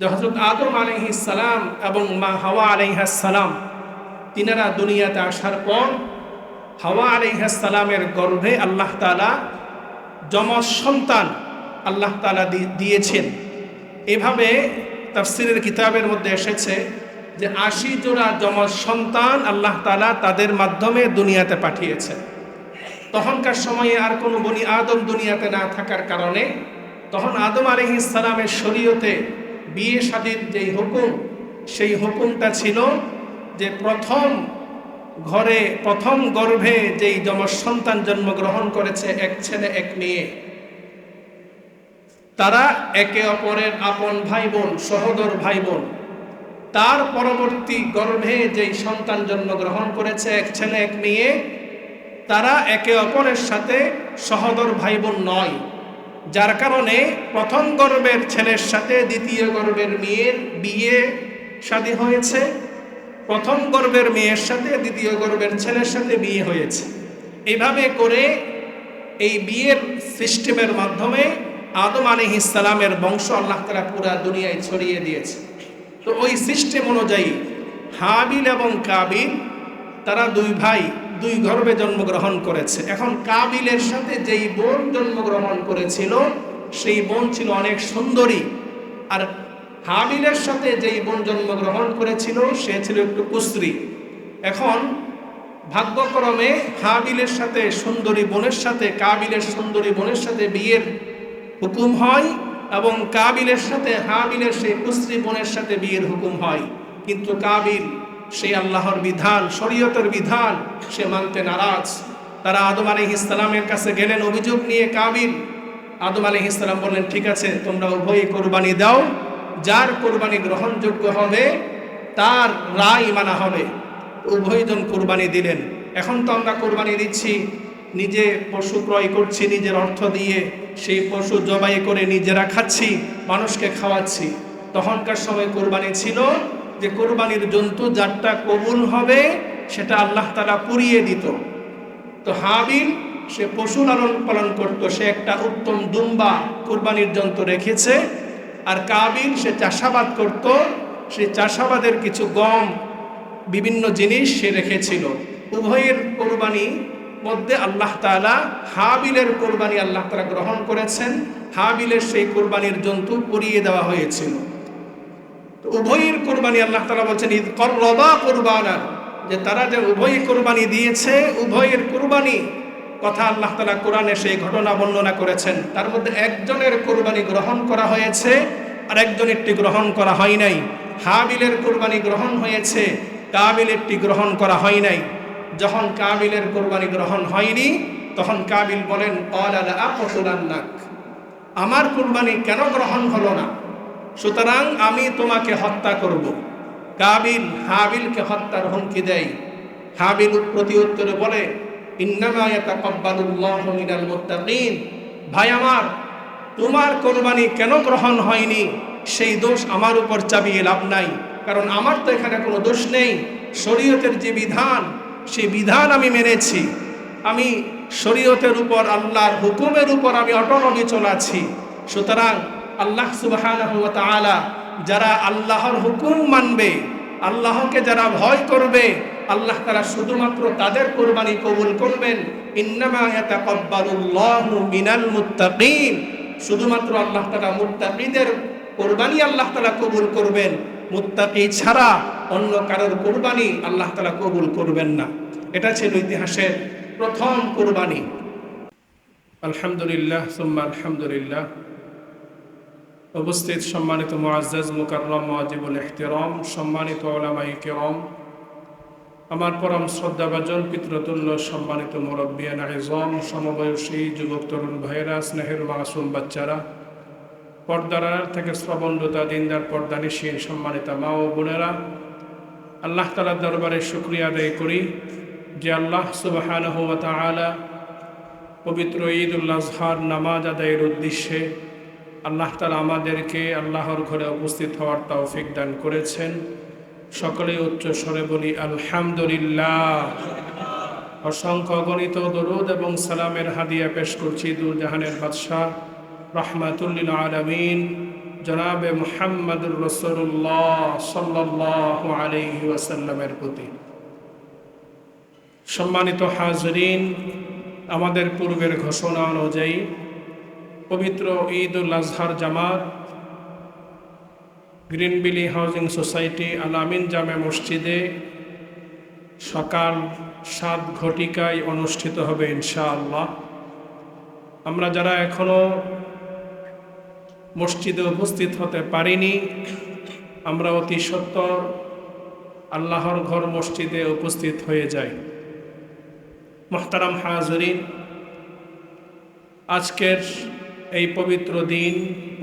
যে হযরত আদম আলাইহিস সালাম এবং মা হাওয়া আলাইহাস সালাম তিনারা দুনিয়াতে আসার পর হাওয়া আলাইহিস সালামের গর্ভে আল্লাহ তাআলা যমজ সন্তান আল্লাহ তাআলা দিয়েছেন। এভাবে তাফসীরের কিতাবের মধ্যে এসেছে যে ৮০ জোড়া যমজ সন্তান আল্লাহ তাআলা তাদের মাধ্যমে দুনিয়াতে পাঠিয়েছেন। তখনকার সময়ে আর কোনো বনি আদম দুনিয়াতে না থাকার কারণে তখন আদম আলাইহিস সালামের শরীয়তে বিয়ে শাদীর যেই হুকুম, সেই হুকুমটা ছিল যে প্রথম ঘরে প্রথম গর্ভে যেই যমজ সন্তান জন্মগ্রহণ করেছে, এক ছেলে এক মেয়ে, তারা একে অপরের আপন ভাই বোন, সহোদর ভাই বোন। তার পরবর্তী গর্ভে যেই সন্তান জন্মগ্রহণ করেছে, এক ছেলে এক মেয়ে, তারা একে অপরের সাথে সহোদর ভাই বোন নয়। যার কারণে প্রথম গর্ভের ছেলের সাথে দ্বিতীয় গর্ভের মেয়ের বিয়ে শাদী হয়েছে, প্রথম গর্ভের মেয়ের সাথে দ্বিতীয় গর্ভের ছেলের সাথে বিয়ে হয়েছে। এইভাবে করে এই বিয়ের সিস্টেমের মাধ্যমে আদম আলাইহিস সালামের বংশ আল্লাহ তাআলা পুরা দুনিয়ায় ছড়িয়ে দিয়েছে। তো ওই সিস্টেম অনুযায়ী হাবিল এবং কাবিল তারা দুই ভাই দুই গর্ভে জন্মগ্রহণ করেছে। এখন কাবিলের সাথে যেই বোন জন্মগ্রহণ করেছিল সেই বোন ছিল অনেক সুন্দরী, আর হাবিলের সাথে যেই বোন জন্মগ্রহণ করেছিল সে ছিল একটু কুশ্রী। এখন ভাগ্যক্রমে হাবিলের সাথে সুন্দরী বোনের সাথে কাবিলের সুন্দরী বোনের সাথে বিয়ের হুকুম হয় এবং কাবিলের সাথে হাবিলের সেই কুশ্রী বোনের সাথে বিয়ের হুকুম হয়। কিন্তু কাবিল সেই আল্লাহর বিধান, শরীয়তের বিধান সে মানতে নারাজ। তারা আদম আলাইহিস সালামের কাছে গেলেন অভিযোগ নিয়ে। কাবিল আদম আলাইহিস সালাম বললেন, ঠিক আছে, তোমরা উভয়ই কোরবানি দাও, যার কোরবানি গ্রহণযোগ্য হবে তার রায় মানা হবে। উভয়জন কোরবানি দিলেন। এখন তো আমরা কোরবানি দিচ্ছি, নিজে পশু ক্রয় করছি নিজের অর্থ দিয়ে, সেই পশু জবাই করে নিজেরা খাচ্ছি, মানুষকে খাওয়াচ্ছি। তখনকার সময় কোরবানি ছিল যে কোরবানির জন্তু যারটা কবুল হবে সেটা আল্লাহ তাআলা পুড়িয়ে দিত। তো হাবিল সে পশু লালন পালন করত, সে একটা উত্তম দুম্বা কোরবানির জন্তু রেখেছে। আর কাবিল সে চাষাবাদ করত, সে চাষাবাদের কিছু গম বিভিন্ন জিনিস সে রেখেছিল। উভয়ের কোরবানি মধ্যে আল্লাহ তাআলা হাবিলের কোরবানি আল্লাহ তাআলা গ্রহণ করেছেন। হাবিলের সেই কোরবানির জন্তু পুড়িয়ে দেওয়া হয়েছিল। তো উভয়ের কোরবানি আল্লাহ তাআলা বলছেন ঈদ করবা কুরবানা, যে তারা যে উভয় কোরবানি দিয়েছে, উভয়ের কোরবানি কথা আল্লাহ তাআলা কোরআনে সেই ঘটনা বর্ণনা করেছেন। তার মধ্যে একজনের কোরবানি গ্রহণ করা হয়েছে আর একজনেরটি গ্রহণ করা হয় নাই। হাবিলের কোরবানি গ্রহণ হয়েছে, কাবিলেরটি গ্রহণ করা হয় নাই। যখন কাবিলের কোরবানি গ্রহণ হয়নি তখন কাবিল বলেন, ক্বালা লা আকতুলান্নাক, আমার কোরবানি কেন গ্রহণ হলো না, সুতরাং আমি তোমাকে হত্যা করব। কাবিল হাবিলকে হত্যার হুমকি দেয়। হাবিল প্রতি উত্তরে বলে, ইন্নামা ইয়াতাকাব্বালুল্লাহু মিনাল মুত্তাকিন, ভাই আমার, তোমার কোরবানি কেন গ্রহণ হয়নি সেই দোষ আমার উপর চাপিয়ে লাভ নাই, কারণ আমার তো এখানে কোনো দোষ নেই। শরীয়তের যে বিধান সেই বিধান আমি মেনেছি, আমি শরীয়তের উপর আল্লাহর হুকুমের উপর আমি অটল অবিচল আছি। সুতরাং আল্লাহ সুবহানাহু ওয়া তাআলা যারা আল্লাহর হুকুম মানবে, আল্লাহকে যারা ভয় করবে, আল্লাহ তাআলা শুধুমাত্র তাদের কোরবানি কবুল করবেন। ইন্নামা ইয়াতাকাব্বালুল্লাহু মিনাল মুত্তাকিন, শুধুমাত্র আল্লাহ তাআলা মুত্তাকিদের কোরবানি আল্লাহ তাআলা কবুল করবেন, মুত্তাকি ছাড়া অন্য কারোর কোরবানি আল্লাহ তাআলা কবুল করবেন না। এটা ছিল ইতিহাসের প্রথম কোরবানি। আলহামদুলিল্লাহ সুম্মা আলহামদুলিল্লাহ। উপস্থিত সম্মানিত মুআজ্জাজ মুকাররম ওয়াজিবুল ইহতিরাম, সম্মানিত উলামায়ে কিরাম, আমার পরম শ্রদ্ধাভাজন পিতৃতুল্য সম্মানিত মুরব্বিয়ান আযম, সমবয়সী যুবক তরুণ ভাইয়েরা, স্নেহের মাসুম বাচ্চারা, পর্দার থেকে শ্রবণরতা দিনদার পর্দানিশীন সম্মানিত মা ও বোনেরা, আল্লাহ তাআলার দরবারে শুকরিয়া আদায় করি যে আল্লাহ সুবহানাহু ওয়া তাআলা পবিত্র ঈদুল আজহার নামাজ আদায়ের উদ্দেশ্যে আল্লাহ তাআলা আমাদেরকে আল্লাহর ঘরে উপস্থিত হওয়ার তৌফিক দান করেছেন। সকলেই উচ্চ স্বরে বলি আলহামদুলিল্লাহ। অসংখ্য গণিত দরুদ এবং সালামের হাদিয়া পেশ করছি দূর জাহানের বাদশাহ রাহমাতুল লিল আলামিন জনাবে মুহাম্মদুর রাসূলুল্লাহ সাল্লাল্লাহু আলাইহি ওয়াসাল্লামের প্রতি। সম্মানিত হাজরিন, আমাদের পূর্বের ঘোষণা অনুযায়ী পবিত্র ঈদ উল আজহার জামাত গ্রিনবিলি হাউজিং সোসাইটি আল আমিন জামে মসজিদে সকাল 7 ঘটিকায় অনুষ্ঠিত হবে ইনশাআল্লাহ। আমরা যারা এখনো মসজিদে উপস্থিত হতে পারিনি, আমরা অতি সত্বর আল্লাহর ঘর মসজিদে উপস্থিত হয়ে যাই। মুহতারাম হাজরিন, আজকের এই পবিত্র দিন,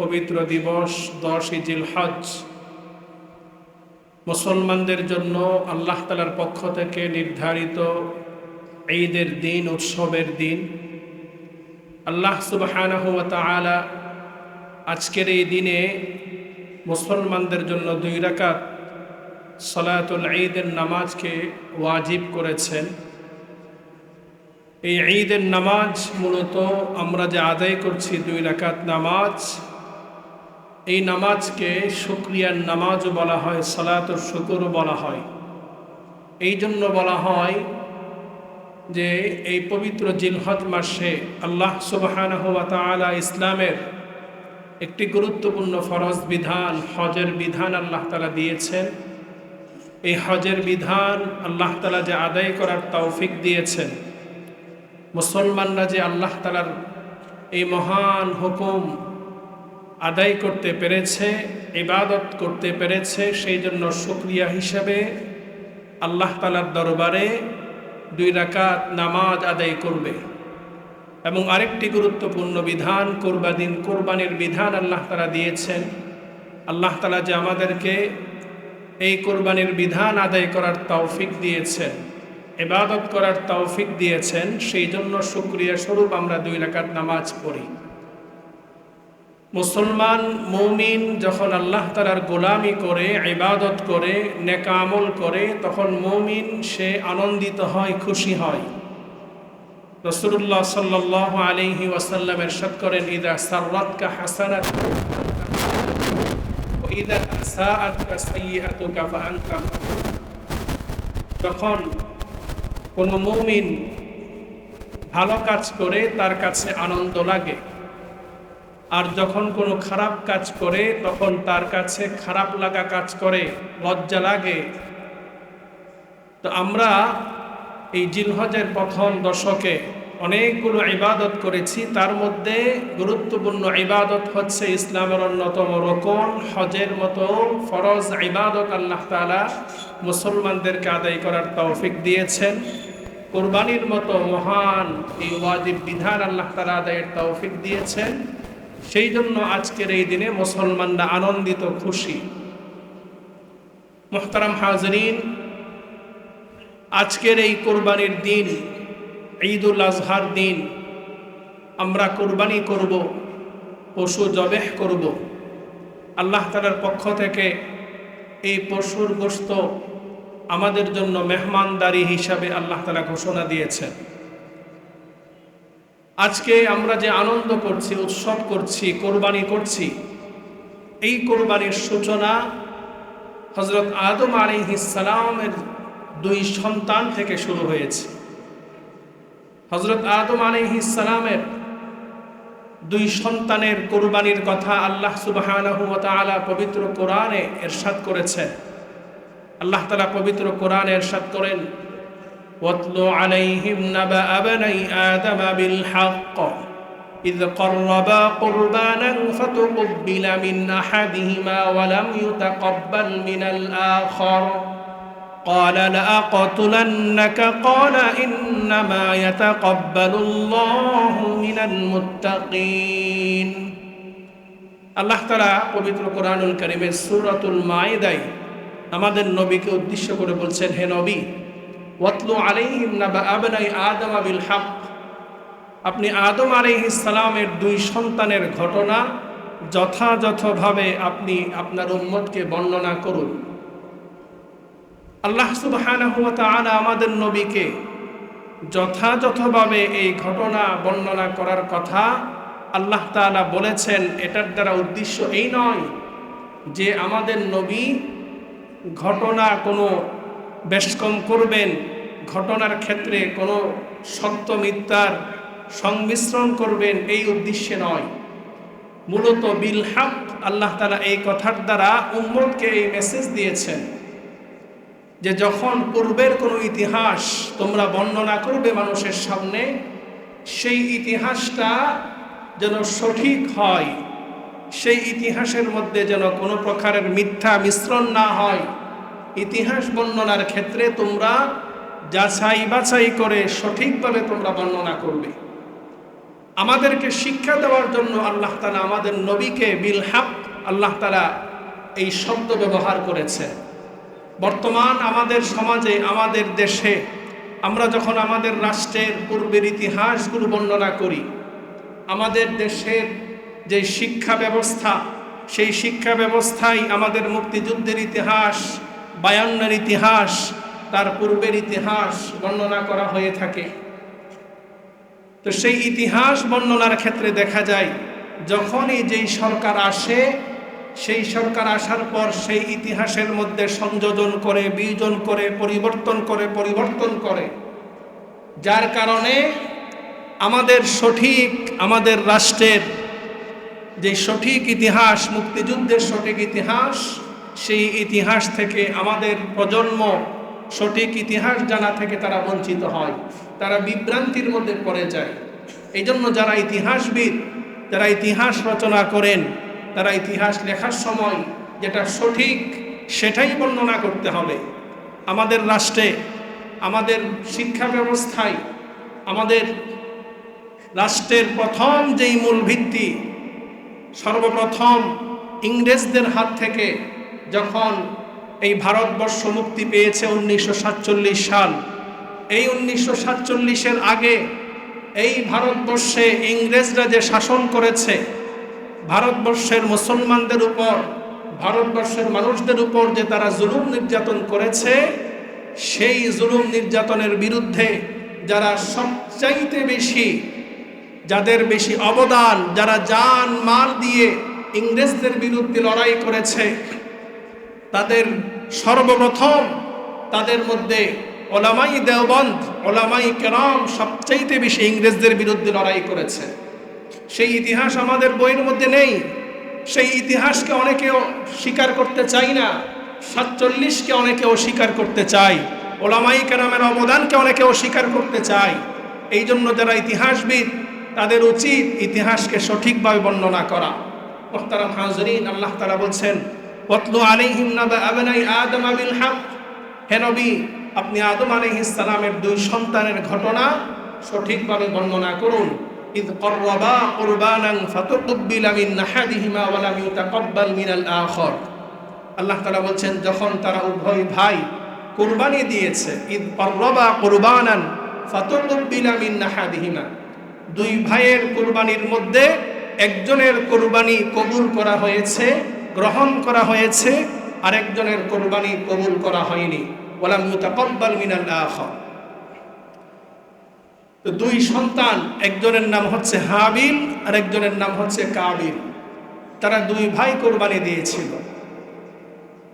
পবিত্র দিবস 10 জিলহজ মুসলমানদের জন্য আল্লাহ তাআলার পক্ষ থেকে নির্ধারিত ঈদের দিন, উৎসবের দিন। আল্লাহ সুবহানাহু ওয়া তাআলা আজকের এই দিনে মুসলমানদের জন্য 2 রাকাত সালাতুল ঈদের নামাজকে ওয়াজিব করেছেন। এই ঈদের নামাজ মূলত আমরা যে আদায় করছি 2 রাকাত নামাজ, এই নামাজকে শুকরিয়ার নামাজও বলা হয়, সালাতুল শুকরও বলা হয়। এই জন্য বলা হয় যে এই পবিত্র জিলহজ মাসে আল্লাহ সুবহানাহু ওয়া তাআলা ইসলামের একটি গুরুত্বপূর্ণ ফরজ বিধান, হজের বিধান আল্লাহ তাআলা দিয়েছেন। এই হজের বিধান আল্লাহ তাআলা যে আদায় করার তৌফিক দিয়েছেন, মুসলমানরা যে আল্লাহ তাআলার এই মহান হুকুম আদায় করতে পেরেছে, ইবাদত করতে পেরেছে, সেই জন্য শুকরিয়া হিসাবে আল্লাহ তাআলার দরবারে 2 রাকাত নামাজ আদায় করবে। এবং আরেকটি গুরুত্বপূর্ণ বিধান কোরবানির বিধান আল্লাহ তাআলা দিয়েছেন। আল্লাহ তাআলা যে আমাদেরকে এই কোরবানির বিধান আদায় করার তৌফিক দিয়েছেন, ইবাদত করার তৌফিক দিয়েছেন, সেই জন্য শুকরিয়া স্বরূপ আমরা 2 রাকাত নামাজ পড়ি। মুসলমান মুমিন যখন আল্লাহ তাআলার গোলামি করে, ইবাদত করে, নেক আমল করে, তখন মুমিন সে আনন্দিত হয়, খুশি হয়। রাসূলুল্লাহ সাল্লাল্লাহু আলাইহি ওয়াসাল্লাম ইরশাদ করেন, ইযা সাররাতকা হাসানাতুকা ওয়া ইযা আসাআতকা সাইয়্যাতুকা ফাআনতা। যখন কোনো মুমিন ভালো কাজ করে তার কাছে আনন্দ লাগে, আর যখন কোনো খারাপ কাজ করে তখন তার কাছে খারাপ লাগা কাজ করে, লজ্জা লাগে। তো আমরা এই জিলহজের প্রথম দশকে অনেকগুলো ইবাদত করেছি, তার মধ্যে গুরুত্বপূর্ণ ইবাদত হচ্ছে ইসলামের অন্যতম রকম হজের মতো ফরজ ইবাদত আল্লাহ তাআলা মুসলমানদেরকে আদায় করার তৌফিক দিয়েছেন। কুরবানির মতো মহান এই ওয়াজিব বিধান আল্লাহ তাআলা আদায়ের তৌফিক দিয়েছেন। সেই জন্য আজকের এই দিনে মুসলমানরা আনন্দিত, খুশি। মুহতারাম হাজরিন, আজকের এই কোরবানির দিন, ঈদ উল আজহার দিন, আমরা কোরবানি করব, পশু জবেহ করব। আল্লাহ তাআলার পক্ষ থেকে এই পশুর গোশত আমাদের জন্য মেহমানদারি হিসাবে আল্লাহ তাআলা ঘোষণা দিয়েছেন। আজকে আমরা যে আনন্দ করছি, উৎসব করছি, কোরবানি করছি, এই কোরবানির সূচনা হযরত আদম আলাইহিস সালামের 2 সন্তান থেকে শুরু হয়েছে। হযরত আদম আলাইহিস সালামের 2 সন্তানের কোরবানির কথা আল্লাহ সুবহানাহু ওয়া তাআলা পবিত্র কোরআনে ইরশাদ করেছেন। আল্লাহ তাআলা পবিত্র কোরআনে ইরশাদ করেন, ওয়াতলু আলাইহিম নাবা আবনাই আদম বিল হক ইয ক্বাররাবা কুরবানান ফাতুকবিলা মিন আহাদিহিমা ওয়া লাম ইউতাকাব্বাল মিনাল আখার قال لأقتلنك قال إنما يتقبل الله من المتقين। আল্লাহ তাআলা পবিত্র কোরআনুল কারীমের সূরাতুল মাইদায় আমাদের নবীকে উদ্দেশ্য করে বলছেন, হে নবী, ওয়াতলু আলাইহিম নাবা আবনাই আদম বিল হক, আপনি আদম আলাইহিস সালামের 2 সন্তানের ঘটনা যথাযথভাবে আপনি আপনার উম্মতকে বর্ণনা করুন। আল্লাহ সুবহানাহু ওয়া তাআলা আমাদের নবীকে যথাযথভাবে এই ঘটনা বর্ণনা করার কথা আল্লাহ তাআলা বলেছেন এটার দ্বারা উদ্দেশ্য এই নয় যে আমাদের নবী ঘটনা কোনো বেশকম করবেন, ঘটনার ক্ষেত্রে কোনো সত্য মিথ্যার সংমিশ্রণ করবেন, এই উদ্দেশ্যে নয়। মূলত বিল হক আল্লাহ তাআলা এই কথার দ্বারা উম্মতকে এই মেসেজ দিয়েছেন যে যখন পূর্বের কোনো ইতিহাস তোমরা বর্ণনা করবে মানুষের সামনে, সেই ইতিহাসটা যেন সঠিক হয়, সেই ইতিহাসের মধ্যে যেন কোনো প্রকারের মিথ্যা মিশ্রণ না হয়। ইতিহাস বর্ণনার ক্ষেত্রে তোমরা যাচাই বাছাই করে সঠিকভাবে তোমরা বর্ণনা করবে। আমাদেরকে শিক্ষা দেওয়ার জন্য আল্লাহ তাআলা আমাদের নবীকে বিল হক আল্লাহ তাআলা এই শব্দ ব্যবহার করেছে। বর্তমান আমাদের সমাজে, আমাদের দেশে আমরা যখন আমাদের রাষ্ট্রের পূর্বের ইতিহাসগুলো বর্ণনা করি, আমাদের দেশের যে শিক্ষা ব্যবস্থা, সেই শিক্ষা ব্যবস্থায় আমাদের মুক্তিযুদ্ধের ইতিহাস, 52-এর ইতিহাস, তার পূর্বের ইতিহাস বর্ণনা করা হয়ে থাকে। তো সেই ইতিহাস বর্ণনার ক্ষেত্রে দেখা যায় যখনই যেই সরকার আসে, সেই সরকার আসার পর সেই ইতিহাসের মধ্যে সংযোজন করে, বিয়োজন করে, পরিবর্তন করে, যার কারণে আমাদের রাষ্ট্রের যে সঠিক ইতিহাস, মুক্তিযুদ্ধের সঠিক ইতিহাস, সেই ইতিহাস থেকে আমাদের প্রজন্ম সঠিক ইতিহাস জানা থেকে তারা বঞ্চিত হয়, তারা বিভ্রান্তির মধ্যে পড়ে যায়। এই জন্য যারা ইতিহাসবিদ, যারা ইতিহাস রচনা করেন, তারা ইতিহাস লেখার সময় যেটা সঠিক সেটাই বর্ণনা করতে হবে। আমাদের রাষ্ট্রে, আমাদের শিক্ষা ব্যবস্থায়, আমাদের রাষ্ট্রের প্রথম যেই মূল ভিত্তি, সর্বপ্রথম ইংরেজদের হাত থেকে যখন এই ভারতবর্ষ মুক্তি পেয়েছে 1947 সাল, এই 1947-এর আগে এই ভারতবর্ষে ইংরেজরা যে শাসন করেছে, ভারতবর্ষের মুসলমানদের উপর, ভারতবর্ষের মানুষদের উপর যে তারা জুলুম নির্যাতন করেছে, সেই জুলুম নির্যাতনের বিরুদ্ধে যারা সবচাইতে বেশি, যাদের বেশি অবদান, যারা জান মাল দিয়ে ইংরেজদের বিরুদ্ধে লড়াই করেছে, তাদের সর্বপ্রথম তাদের মধ্যে ওলামাই দেওবন্দ, ওলামাই কেরাম সবচাইতে বেশি ইংরেজদের বিরুদ্ধে লড়াই করেছে। সেই ইতিহাস আমাদের বইয়ের মধ্যে নেই। সেই ইতিহাসকে অনেকেও স্বীকার করতে চাই না। 47-কে অনেকে অস্বীকার করতে চায়, ওলামাই কেরামের অবদানকে অনেকে অস্বীকার করতে চায়। এই জন্য যারা ইতিহাসবিদ, তাদের উচিত ইতিহাসকে সঠিকভাবে বর্ণনা করা। মুহতারাম হাজরিন, আল্লাহ তাআলা বলছেন ওয়াতলু আলাইহিম নাবা আবনাই আদম বিল হক, হে নবী আপনি আদম আলাইহিস সালামের 2 সন্তানের ঘটনা সঠিকভাবে বর্ণনা করুন। ইদ কররাবা কুরবানান ফাতুকবিলা মিন আহাদিহিমা ওয়া লাম ইউতাকাব্বাল মিনাল আখর। আল্লাহ তাআলা বলছেন যখন তারা উভয় ভাই কুরবানি দিয়েছে, ইদ কররাবা কুরবানান ফাতুকবিলা মিন আহাদিহিমা, 2 ভাইয়ের কুরবানির মধ্যে একজনের কুরবানি কবুল করা হয়েছে, গ্রহণ করা হয়েছে, আরেকজনের কুরবানি কবুল করা হয়নি। ওয়া লাম ইউতাকাব্বাল মিনাল আখর। তো 2 সন্তান, একজনের নাম হচ্ছে হাবিল আর একজনের নাম হচ্ছে কাবিল, তারা 2 ভাই কোরবানি দিয়েছিল।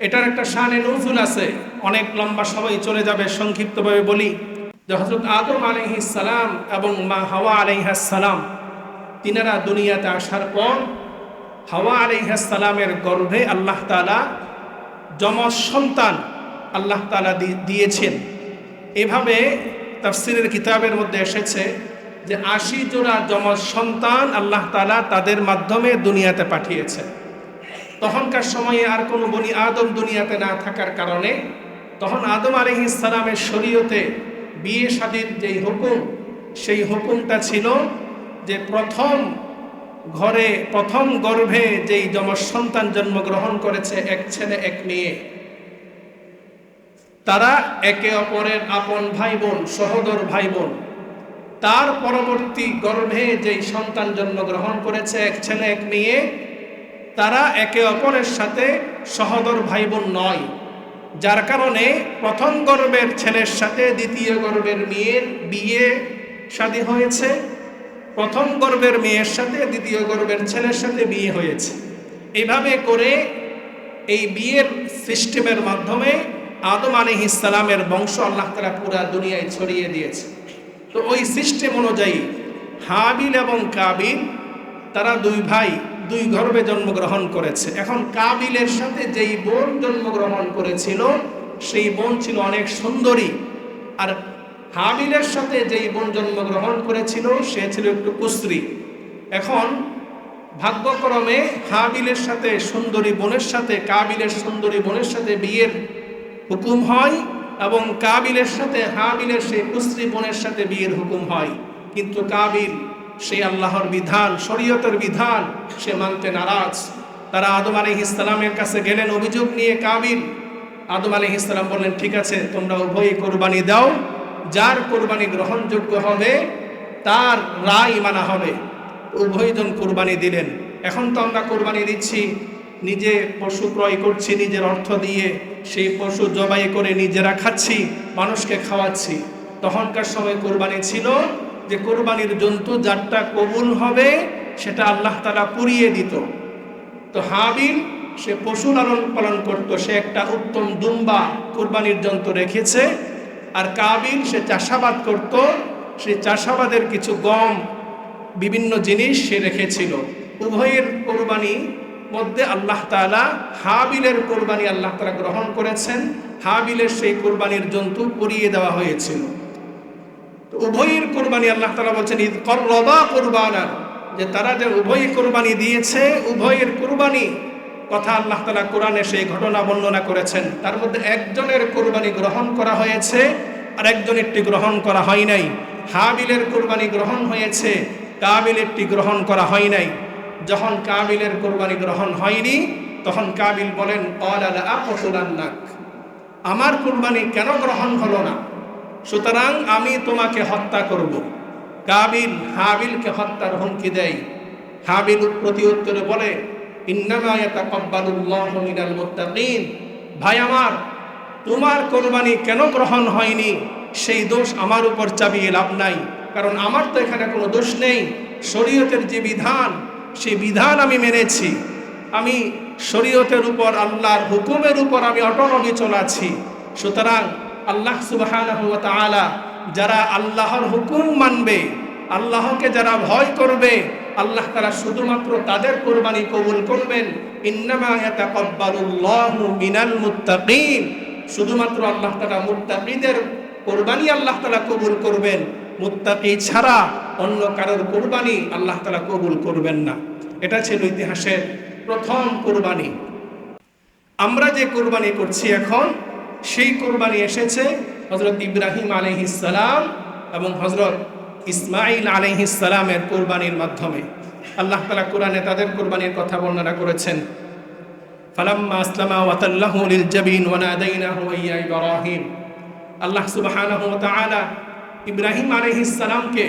এটার একটা শানে নজুল আছে, অনেক লম্বা সময় চলে যাবে, সংক্ষিপ্তভাবে বলি যে হযরত আদম আলাইহিস সালাম এবং মা হাওয়া আলাইহিস সালাম, তিনারা দুনিয়াতে আসার পর হাওয়া আলাইহিস সালামের গর্ভে আল্লাহ তাআলা যমজ সন্তান আল্লাহ তাআলা দিয়েছেন। এভাবে তাফসীরের কিতাবের মধ্যে এসেছে যে 80 জোড়া যমজ সন্তান আল্লাহ তাআলা তাদের মাধ্যমে দুনিয়াতে পাঠিয়েছে। তখনকার সময়ে আর কোনো বনি আদম দুনিয়াতে না থাকার কারণে তখন আদম আলাইহিস সালামের শরীয়তে বিয়ে শাদীর যেই হুকুম, সেই হুকুমটা ছিল যে প্রথম গর্ভে যেই যমজ সন্তান জন্মগ্রহণ করেছে, এক ছেলে এক মেয়ে, তারা একে অপরের আপন ভাই বোন, সহোদর ভাই বোন। তার পরবর্তী গর্ভে যেই সন্তান জন্মগ্রহণ করেছে, এক ছেলে এক মেয়ে, তারা একে অপরের সাথে সহোদর ভাই বোন নয়। যার কারণে প্রথম গর্ভের ছেলের সাথে দ্বিতীয় গর্ভের মেয়ের বিয়ে শাদী হয়েছে, প্রথম গর্ভের মেয়ের সাথে দ্বিতীয় গর্ভের ছেলের সাথে বিয়ে হয়েছে। এইভাবে করে এই বিয়ের সিস্টেমের মাধ্যমে আদম আলাইহিস সালামের বংশ আল্লাহ তাআলা পুরা দুনিয়ায় ছড়িয়ে দিয়েছে। তো ওই সিস্টেম অনুযায়ী হাবিল এবং কাবিল তারা দুই ভাই দুই গর্ভে জন্মগ্রহণ করেছে। এখন কাবিলের সাথে যেই বোন জন্মগ্রহণ করেছিল সেই বোন ছিল অনেক সুন্দরী, আর হাবিলের সাথে যেই বোন জন্মগ্রহণ করেছিল সে ছিল একটু কুশ্রী। এখন ভাগ্যক্রমে হাবিলের সাথে সুন্দরী বোনের সাথে কাবিলের সুন্দরী বোনের সাথে বিয়ের হুকুম হয় এবং কাবিলের সাথে হাবিলের সেই কুশ্রী বোনের সাথে বিয়ের হুকুম হয়। কিন্তু কাবিল সেই আল্লাহর বিধান, শরীয়তের বিধান সে মানতে নারাজ। তারা আদম আলাইহিস সালামের কাছে গেলেন অভিযোগ নিয়ে। কাবিল আদম আলাইহিস সালাম বললেন, ঠিক আছে তোমরা উভয়ই কোরবানি দাও, যার কোরবানি গ্রহণযোগ্য হবে তার রায় মানা হবে। উভয়জন কোরবানি দিলেন। এখন তো আমরা কোরবানি দিচ্ছি, নিজে পশু ক্রয় করছি নিজের অর্থ দিয়ে, সেই পশু জবাই করে নিজেরা খাচ্ছি, মানুষকে খাওয়াচ্ছি। তখনকার সময় কোরবানি ছিল যে কোরবানির জন্তু যারটা কবুল হবে সেটা আল্লাহ তাআলা পুড়িয়ে দিত। তো হাবিল সে পশু লালন পালন করত, সে একটা উত্তম দুম্বা কোরবানির জন্তু রেখেছে। আর কাবিল সে চাষাবাদ করত, সেই চাষাবাদের কিছু গম বিভিন্ন জিনিস সে রেখেছিল। উভয়ের কোরবানি মধ্যে আল্লাহ তাআলা হাবিলের কোরবানি আল্লাহ তাআলা গ্রহণ করেছেন। হাবিলের সেই কোরবানির জন্তু পুড়িয়ে দেওয়া হয়েছিল। তো উভয়ের কোরবানি আল্লাহ তাআলা বলছেন ঈদ করবা কুরবানা, যে তারা যে উভয় কোরবানি দিয়েছে, উভয়ের কোরবানি কথা আল্লাহ তাআলা কোরআনে সেই ঘটনা বর্ণনা করেছেন। তার মধ্যে একজনের কোরবানি গ্রহণ করা হয়েছে আর একজনেরটি গ্রহণ করা হয় নাই। হাবিলের কোরবানি গ্রহণ হয়েছে, কাবিলেরটি গ্রহণ করা হয় নাই। যখন কাবিলের কোরবানি গ্রহণ হয়নি তখন কাবিল বলেন, ক্বালা লা আকতুলান্নাক, আমার কোরবানি কেন গ্রহণ হলো না, সুতরাং আমি তোমাকে হত্যা করব। কাবিল হাবিলকে হত্যার হুমকি দেয়। হাবিল প্রতি উত্তরে বলে, ইন্নামা ইয়াতাকাব্বালুল্লাহু মিনাল মুত্তাকিন, ভাই আমার তোমার কোরবানি কেন গ্রহণ হয়নি সেই দোষ আমার উপর চাপিয়ে লাভ নাই, কারণ আমার তো এখানে কোনো দোষ নেই। শরীয়তের যে বিধান সেই বিধান আমি মেনেছি, আমি শরীয়তের উপর আল্লাহর হুকুমের উপর আমি অটল অবিচল আছি। সুতরাং আল্লাহ সুবহানাহু ওয়া তাআলা যারা আল্লাহর হুকুম মানবে, আল্লাহকে যারা ভয় করবে, আল্লাহ তাআলা শুধুমাত্র তাদের কোরবানি কবুল করবেন। ইন্নামা ইয়াতাকাব্বালুল্লাহু মিনাল মুত্তাকিন, শুধুমাত্র আল্লাহ তাআলা মুত্তাকিদের কোরবানি আল্লাহ তাআলা কবুল করবেন, মুত্তাকি ছাড়া অন্য কারোর কোরবানি আল্লাহ তাআলা কবুল করবেন না। এটা ছিল ইতিহাসের প্রথম কোরবানি। আমরা যে কোরবানি করছি এখন, সেই কোরবানি এসেছে হযরত ইব্রাহিম আলাইহিস সালাম এবং হযরত ইসমাঈল আলাইহিস সালামের কোরবানির মাধ্যমে। আল্লাহ তাআলা কোরআনে তাদের কোরবানির কথা বর্ণনা করেছেন। ফালাম্মা আসলামা ওয়া তাল্লাহু লিল জাবিন ওয়া নাদাইনাহু ইয়া ইব্রাহিম। আল্লাহ সুবহানাহু ওয়া তাআলা ইব্রাহিম আলাইহিস সালামকে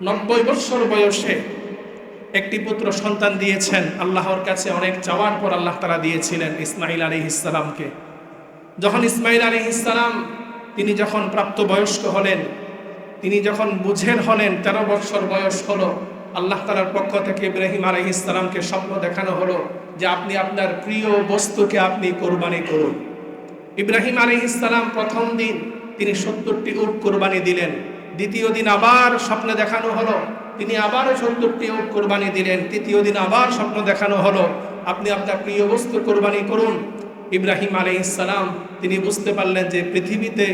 90 বছর বয়সে একটি পুত্র সন্তান দিয়েছেন। আল্লাহর কাছে অনেক চাওয়ার পর আল্লাহ তাআলা দিয়েছিলেন ইসমাঈল আলাইহিস সালামকে। যখন ইসমাঈল আলাইহিস সালাম তিনি যখন প্রাপ্তবয়স্ক হলেন, তিনি যখন বুঝের হলেন, 13 বছর বয়স হলো, আল্লাহ তাআলার পক্ষ থেকে ইব্রাহিম আলাইহিস সালামকে স্বপ্ন দেখানো হলো যে আপনি আপনার প্রিয় বস্তুকে আপনি কোরবানি করুন। ইব্রাহিম আলাইহিস সালাম প্রথম দিন তিনি 70টি উট কোরবানি দিলেন। দ্বিতীয় দিন আবার স্বপ্নে দেখানো হলো, তিনি আবারও 70টি উট কোরবানি দিলেন। তৃতীয় দিন আবার স্বপ্ন দেখানো হলো, আপনি আপনার প্রিয় বস্তু কোরবানি করুন। ইব্রাহিম আলাইহিস সালাম তিনি বুঝতে পারলেন যে পৃথিবীতে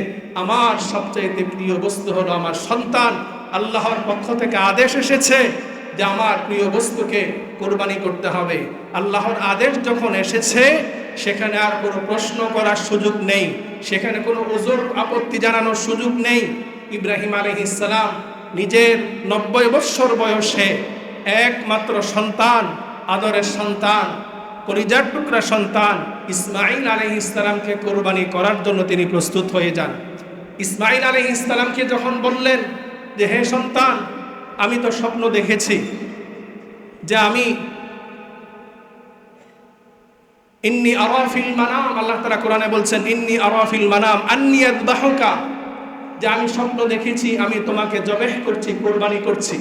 আমার সবচাইতে প্রিয় বস্তু হলো আমার সন্তান। আল্লাহর পক্ষ থেকে আদেশ এসেছে যে আমার প্রিয় বস্তুকে কোরবানি করতে হবে। আল্লাহর আদেশ যখন এসেছে সেখানে আর কোনো প্রশ্ন করার সুযোগ নেই, সেখানে কোনো ওজর আপত্তি জানানোর সুযোগ নেই। ইব্রাহিম আলাইহিস সালাম নিজের 90 বছর বয়সে একমাত্র সন্তান, আদরের সন্তান, কলিজার টুকরা সন্তান ইসমাঈল আলাইহিস সালামকে কোরবানি করার জন্য তিনি প্রস্তুত হয়ে যান। ইসমাঈল আলাইহিস সালামকে যখন বললেন যে হে সন্তান, আমি তো স্বপ্ন দেখেছি যে আমি ইন্নী আরা ফিল মানাম, আল্লাহ তাআলা কোরআনে বলছেন ইন্নী আরা ফিল মানাম আন্নী আযবাহুকা, যে আমি স্বপ্ন দেখেছি আমি তোমাকে জবেহ করছি, কোরবানি করছি।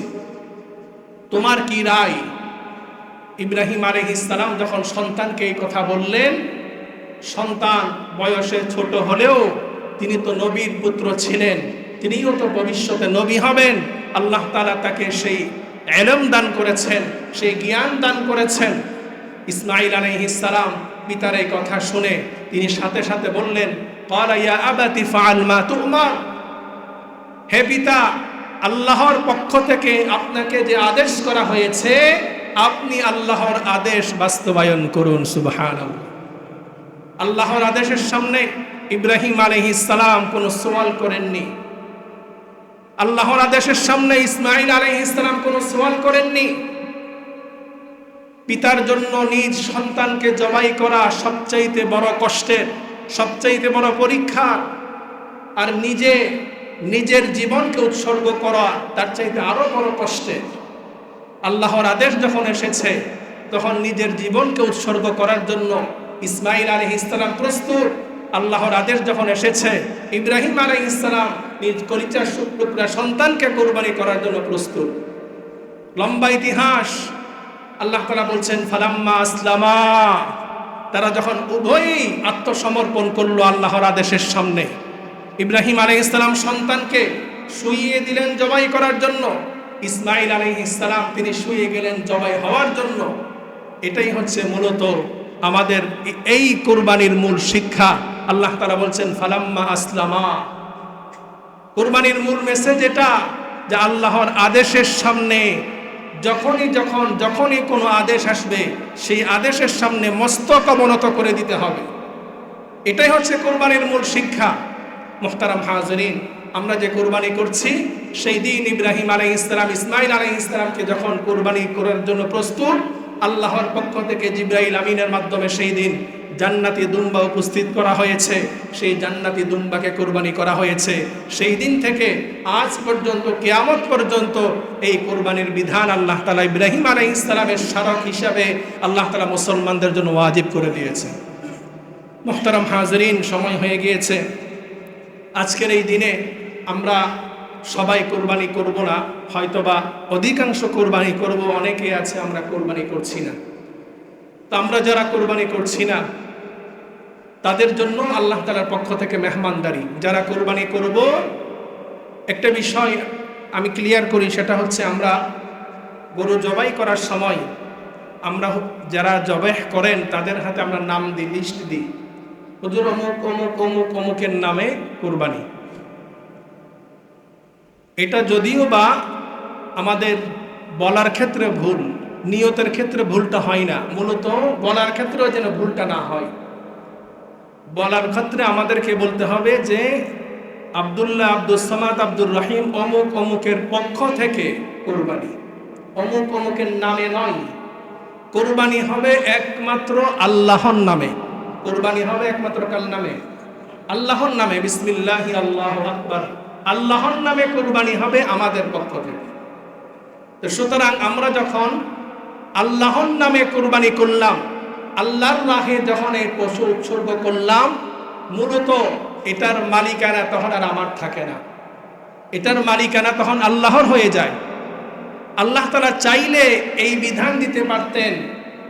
তোমার কি রায়? ইব্রাহিম আলাইহিস সালাম যখন সন্তানকে এই কথা বললেন, সন্তান বয়সে ছোট হলেও তিনি তো নবীর পুত্র ছিলেন, তিনিও তো ভবিষ্যতে নবী হবেন। আল্লাহ তাআলা তাকে সেই ইলম দান করেছেন, সেই জ্ঞান দান করেছেন। ইসমাঈল আলাইহিস সালাম পিতার এই কথা শুনে তিনি সাথে সাথে বললেন, ক্বালা ইয়া আবাতি ফাআল মা তু'মার, হে পিতা, আল্লাহর পক্ষ থেকে আপনাকে যে আদেশ করা হয়েছে আপনি আল্লাহর আদেশ বাস্তবায়ন করুন। সুবহানাল্লাহ। আল্লাহর আদেশের সামনে ইব্রাহিম আলাইহিস সালাম কোনো সওয়াল করেননি। আল্লাহর আদেশের সামনে ইসমাঈল আলাইহিস সালাম কোনো সওয়াল করেননি। পিতার জন্য নিজ সন্তানকে জবাই করা সবচাইতে বড় কষ্টের, সবচাইতে বড় পরীক্ষা, আর নিজের জীবনকে উৎসর্গ করা তার চাইতে আরো বড় কষ্টের। আল্লাহর আদেশ যখন এসেছে তখন নিজের জীবনকে উৎসর্গ করার জন্য ইসমাঈল আলাইহিস সালাম প্রস্তুত। আল্লাহর আদেশ যখন এসেছে ইব্রাহিম আলাইহিস সালাম নিজ কলিজার টুকরা সন্তানকে কুরবানি করার জন্য প্রস্তুত। লম্বা ইতিহাস। আল্লাহ তাআলা বলছেন ফালাম্মা আসলামা, তারা যখন উভয়ই আত্মসমর্পণ করলো আল্লাহর আদেশের সামনে, ইব্রাহিম আলাইহিস সালাম সন্তানকে শুইয়ে দিলেন জবাই করার জন্য, ইসমাঈল আলাইহিস সালাম তিনি শুয়ে গেলেন জবাই হওয়ার জন্য। এটাই হচ্ছে মূলত আমাদের এই কুরবানির মূল শিক্ষা। আল্লাহ তাআলা বলছেন ফালাম্মা আসলামা, কুরবানির মূল মেসেজ এটা যে আল্লাহর আদেশের সামনে যখনই কোনো আদেশ আসবে সেই আদেশের সামনে মস্তক অবনত করে দিতে হবে। এটাই হচ্ছে কুরবানির মূল শিক্ষা। মুহতারাম হাজিরিন, আমরা যে কুরবানি করছি সেই দিন ইব্রাহিম আলাইহিস সালাম ইসমাঈল আলাইহিস সালামকে যখন কুরবানি করার জন্য প্রস্তুত, আল্লাহর পক্ষ থেকে জিবরাইল আমিনের মাধ্যমে সেই দিন জান্নাতি দুম্বা উপস্থিত করা হয়েছে। সেই জান্নাতি দুম্বাকে কুরবানি করা হয়েছে। সেই দিন থেকে আজ পর্যন্ত কিয়ামত পর্যন্ত এই কুরবানির বিধান আল্লাহ তাআলা ইব্রাহিম আলাইহিস সালামের স্মারক হিসাবে আল্লাহ তাআলা মুসলমানদের জন্য ওয়াজিব করে দিয়েছে। মুহতারাম হাজিরিন, সময় হয়ে গিয়েছে। আজকের এই দিনে আমরা সবাই কোরবানি করব না, হয়তোবা অধিকাংশ কোরবানি করব, অনেকে আছে আমরা কোরবানি করছি না। তো আমরা যারা কোরবানি করছি না তাদের জন্য আল্লাহ তাআলার পক্ষ থেকে মেহমানদারি। যারা কোরবানি করব, একটা বিষয় আমি ক্লিয়ার করি, সেটা হচ্ছে আমরা গরু জবাই করার সময় আমরা যারা জবাই করেন তাদের হাতে আমরা নাম দিই, লিস্ট দিই, হুজুর অমুক অমুক অমুক অমুকের নামে কোরবানি। এটা যদিও বা আমাদের বলার ক্ষেত্রে ভুল, নিয়তের ক্ষেত্রে ভুলটা হয় না, মূলত বলার ক্ষেত্রেও যেন ভুলটা না হয়। বলার ক্ষেত্রে আমাদেরকে বলতে হবে যে আব্দুল্লাহ, আব্দুস সামাদ, আব্দুর রহিম অমুক অমুকের পক্ষ থেকে কোরবানি, অমুক অমুকের নামে নয়। কোরবানি হবে একমাত্র আল্লাহর নামে। কোরবানি হবে একমাত্র কার নামে? আল্লাহর নামে। বিসমিল্লাহি আল্লাহু আকবার, আল্লাহর নামে কোরবানি হবে আমাদের পক্ষ থেকে। তো সুতরাং আমরা যখন আল্লাহর নামে কোরবানি করলাম, আল্লাহর রাহে যখন এই পশু উৎসর্গ করলাম, মূলত এটার মালিকানা তখন আর আমার থাকে না, এটার মালিকানা তখন আল্লাহর হয়ে যায়। আল্লাহ তাআলা চাইলে এই বিধান দিতে পারতেন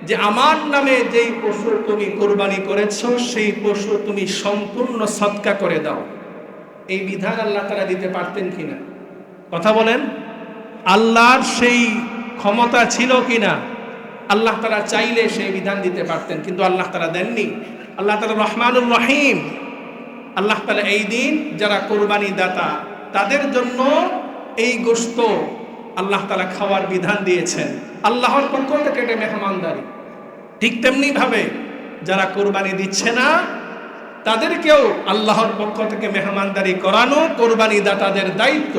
যে আমার নামে যেই পশু তুমি কোরবানি করেছো সেই পশু তুমি সম্পূর্ণ সদকা করে দাও। এই বিধান আল্লাহ তাআলা দিতে পারতেন কিনা? কথা বলেন, আল্লাহর সেই ক্ষমতা ছিল কিনা? আল্লাহ তাআলা চাইলে সেই বিধান দিতে পারতেন, কিন্তু আল্লাহ তাআলা দেননি। আল্লাহ তাআলা রহমানুর রহিম। আল্লাহ তাআলা এই দিন যারা কোরবানি দাতা তাদের জন্য এই গোশত আল্লাহ তাআলা খাওয়ার বিধান দিয়েছেন। আল্লাহর পক্ষ থেকে এটা মেহমানদারি। ঠিক তেমনি ভাবে যারা কোরবানি দিচ্ছে না তাদেরকেও আল্লাহর পক্ষ থেকে মেহমানদারি করানো কোরবানি দাতাদের দায়িত্ব।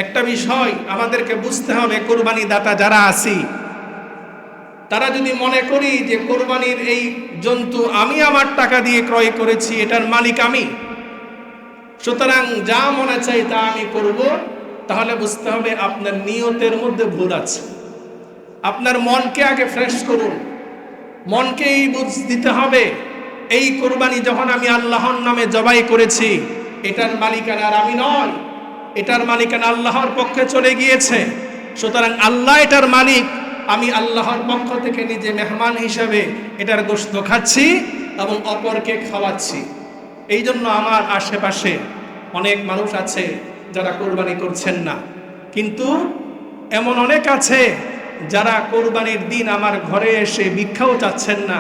একটা বিষয় আমাদেরকে বুঝতে হবে, কোরবানি দাতা যারা আছি তারা যদি মনে করি যে কোরবানির এই জন্তু আমি আমার টাকা দিয়ে ক্রয় করেছি, এটার মালিক আমি, সুতরাং যা মনে চাই তা আমি করব, তাহলে বুঝতে হবে আপনার নিয়তের মধ্যে ভুল আছে। আপনার মনকে আগে ফ্রেশ করুন, মনকে এই বুঝ দিতে হবে এই কোরবানি যখন আমি আল্লাহর নামে জবাই করেছি এটার মালিকানা আর আমি নয়, এটার মালিকানা আল্লাহর পক্ষে চলে গিয়েছে। সুতরাং আল্লাহ এটার মালিক, আমি আল্লাহর পক্ষ থেকে নিজে মেহমান হিসাবে এটার গোশত খাচ্ছি এবং অপরকে খাওয়াচ্ছি। এই জন্য আমার আশেপাশে অনেক মানুষ আছে যারা কোরবানি করছেন না, কিন্তু এমন অনেক আছে যারা কোরবানির দিন আমার ঘরে এসে ভিক্ষাও চাচ্ছেন না,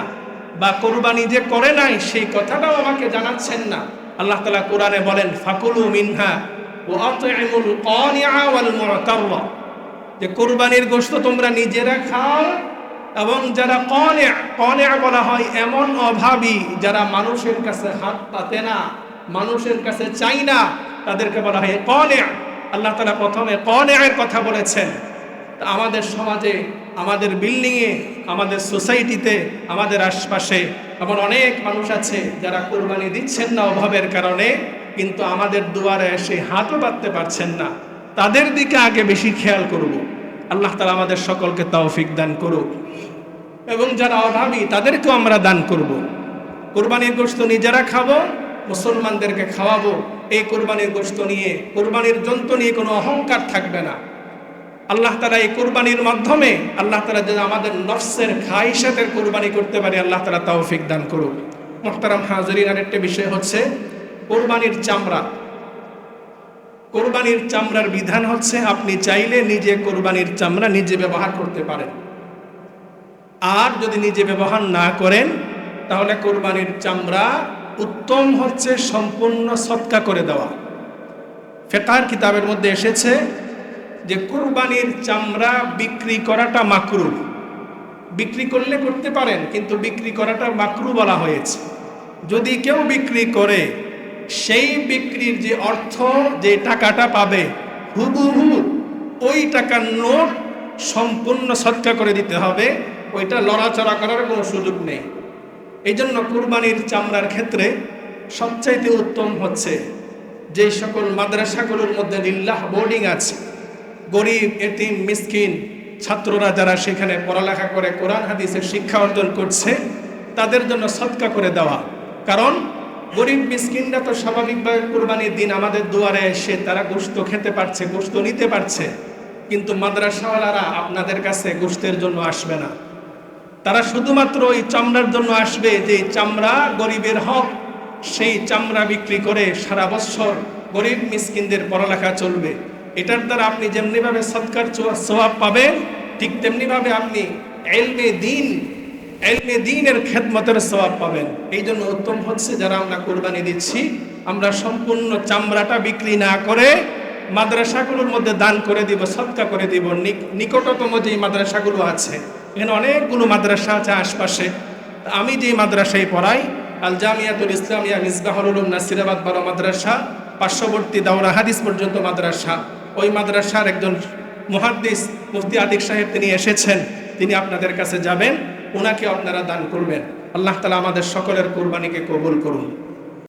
বা কোরবানি যে করে নাই সেই কথাটাও আমাকে জানাচ্ছেন না। আল্লাহ তাআলা কোরআনে বলেন, ফাকুলু মিনহা ওয়া আতইমুল কানিআ ওয়াল মু'তাররা, যে কোরবানির গোশত তোমরা নিজেরা খাও, এবং যারা কানিআ বলা হয় এমন অভাবী, যারা মানুষের কাছে হাত পাতে না, মানুষের কাছে চাই না, তাদেরকে বলা হয় কানিআ। আল্লাহ তাআলা প্রথমে কানিআর কথা বলেছেন। আমাদের সমাজে, আমাদের বিল্ডিংয়ে, আমাদের সোসাইটিতে, আমাদের আশপাশে এমন অনেক মানুষ আছে যারা কোরবানি দিচ্ছেন না অভাবের কারণে, কিন্তু আমাদের দুয়ারে এসে হাতও পাততে পারছেন না। তাদের দিকে আগে বেশি খেয়াল করব। আল্লাহ তাআলা আমাদের সকলকে তৌফিক দান করুক। এবং যারা অভাবী তাদেরকেও আমরা দান করব। কোরবানির গোশত নিজেরা খাবো, মুসলমানদেরকে খাওয়াবো। এই কোরবানির গোশত নিয়ে, কোরবানির জন্তু নিয়ে কোনো অহংকার থাকবে না। আল্লাহ তাআলা এই কোরবানির মাধ্যমে আল্লাহ তাআলা যেন আমাদের নফসের খায়সাতের কোরবানি করতে পারে, আল্লাহ তাআলা তৌফিক দান করুক। মুহতারাম হাজিরিন, আরেকটা বিষয় হচ্ছে কোরবানির চামড়া। কোরবানির চামড়ার বিধান হচ্ছে আপনি চাইলে নিজে কোরবানির চামড়া নিজে ব্যবহার করতে পারেন, আর যদি নিজে ব্যবহার না করেন তাহলে কোরবানির চামড়া উত্তম হচ্ছে সম্পূর্ণ সদকা করে দেওয়া। ফিকহের কিতাবের মধ্যে এসেছে যে কোরবানির চামড়া বিক্রি করাটা মাকরুহ। বিক্রি করলে করতে পারেন, কিন্তু বিক্রি করাটা মাকরুহ বলা হয়েছে। যদি কেউ বিক্রি করে, সেই বিক্রির যে অর্থ, যে টাকাটা পাবে, হুবহু ওই টাকার নোট সম্পূর্ণ সদকা করে দিতে হবে। ওইটা লড়াচড়া করার কোনো সুযোগ নেই। এই জন্য কোরবানির চামড়ার ক্ষেত্রে সবচাইতে উত্তম হচ্ছে যে সকল মাদ্রাসাগুলোর মধ্যে লিল্লাহ বোর্ডিং আছে, গরিব এতিম মিসকিন ছাত্ররা যারা সেখানে পড়ালেখা করে কোরআন হাদিসের শিক্ষা অর্জন করছে, তাদের জন্য সদকা করে দেওয়া। কারণ গরিব মিসকিনরা তো স্বাভাবিকভাবে কোরবানির দিন আমাদের দুয়ারে এসে তারা গোশত খেতে পারছে, গোশত নিতে পারছে, কিন্তু মাদ্রাসাওয়ালারা আপনাদের কাছে গোশতের জন্য আসবে না। তারা শুধুমাত্র ওই চামড়ার জন্য আসবে, যে চামড়া গরিবের হক, সেই চামড়া বিক্রি করে সারা বছর গরিব মিসকিনদের পড়ালেখা চলবে। এটার দ্বারা আপনি যেমনিভাবে সদকার সওয়াব পাবেন, ঠিক তেমনিভাবে আপনি ইলমে দ্বীনের খেদমতের সওয়াব পাবেন। এই জন্য উত্তম হচ্ছে যারা আমরা কোরবানি দিচ্ছি, আমরা সম্পূর্ণ চামড়াটা বিক্রি না করে মাদ্রাসাগুলোর মধ্যে দান করে দিব, সদকা করে দিব। নিকটতম যেই মাদ্রাসাগুলো আছে, এখানে অনেকগুলো মাদ্রাসা আছে আশপাশে। আমি যেই মাদ্রাসায় পড়াই, আল জামিয়াতুল ইসলামিয়া মিসবাহুল উলুম নাসিরাবাদ বড় মাদ্রাসা, পার্শ্ববর্তী দাওরা হাদিস পর্যন্ত মাদ্রাসা। ওই মাদ্রাসার একজন মুহাদ্দিস মুফতি আতিক সাহেব তিনি এসেছেন, তিনি আপনাদের কাছে যাবেন, ওনাকে আপনারা দান করবেন। আল্লাহ তাআলা আমাদের সকলের কোরবানিকে কবুল করুন।